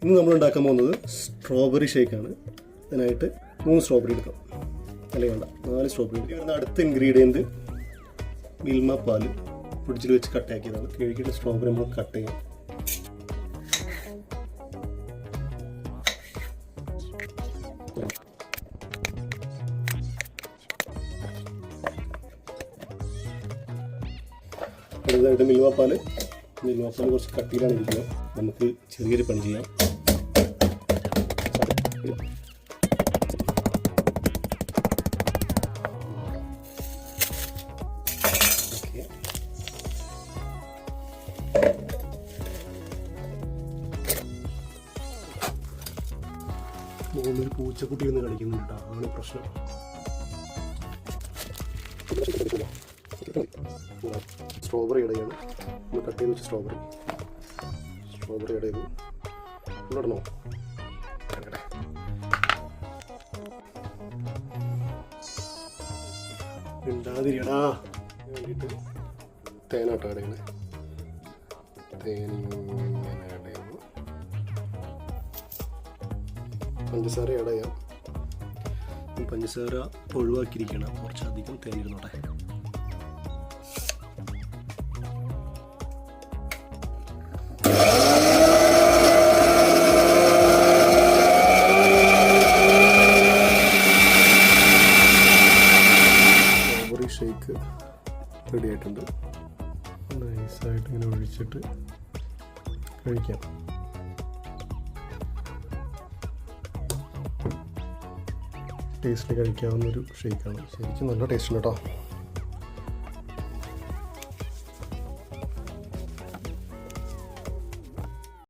ഇന്ന് നമ്മൾ ഉണ്ടാക്കാൻ പോകുന്നത് സ്ട്രോബെറി ഷേക്കാണ്. അതിനായിട്ട് 3 സ്ട്രോബെറി എടുക്കാം, അല്ലെങ്കിൽ വേണ്ട 4 സ്ട്രോബെറി. വരുന്ന അടുത്ത ഇൻഗ്രീഡിയൻറ്റ് മിൽമ പാല് ഫ്രിഡ്ജിൽ വെച്ച് കട്ടയാക്കിയതാണ്. കഴുകിയിട്ട് സ്ട്രോബെറി നമ്മൾ കട്ട് ചെയ്യാം. അടുത്തതായിട്ട് മിൽമപ്പാൽ കുറച്ച് കട്ടിയിലാണ് ഇരിക്കുന്നത്. നമുക്ക് ചെറിയൊരു പണി ചെയ്യാം. മുകളിലൊരു പൂച്ചക്കുട്ടി ഒന്ന് കളിക്കുന്നുണ്ട് കേട്ടോ, അതാണ് പ്രശ്നം. സ്ട്രോബെറി ഇടയാണ്, നമ്മൾ കട്ട് ചെയ്ത് വെച്ച സ്ട്രോബെറി ഇട ചെയ്തു. ഇടണോ? ഉണ്ടാതിരിടാ വേണ്ടിയിട്ട് തേനാട്ടോ ഇടയാണ്. തേൻ ഇങ്ങനെ ആഡ് ചെയ്യുന്നു. പഞ്ചസാര ആഡ് ചെയ്യാം. പഞ്ചസാര ഒഴിവാക്കിയിരിക്കണം, കുറച്ചധികം തേനിരുന്നോട്ടെ. സ്ട്രോബെറി ഷേക്ക് റെഡി ആയിട്ടുണ്ട്. നൈസായിട്ട് ഇങ്ങനെ ഒഴിച്ചിട്ട് കഴിക്കാം. ടേസ്റ്റിൽ കഴിക്കാവുന്നൊരു ഷേക്കാണ്. ശരിക്കും നല്ല ടേസ്റ്റ് ഉണ്ട് കേട്ടോ.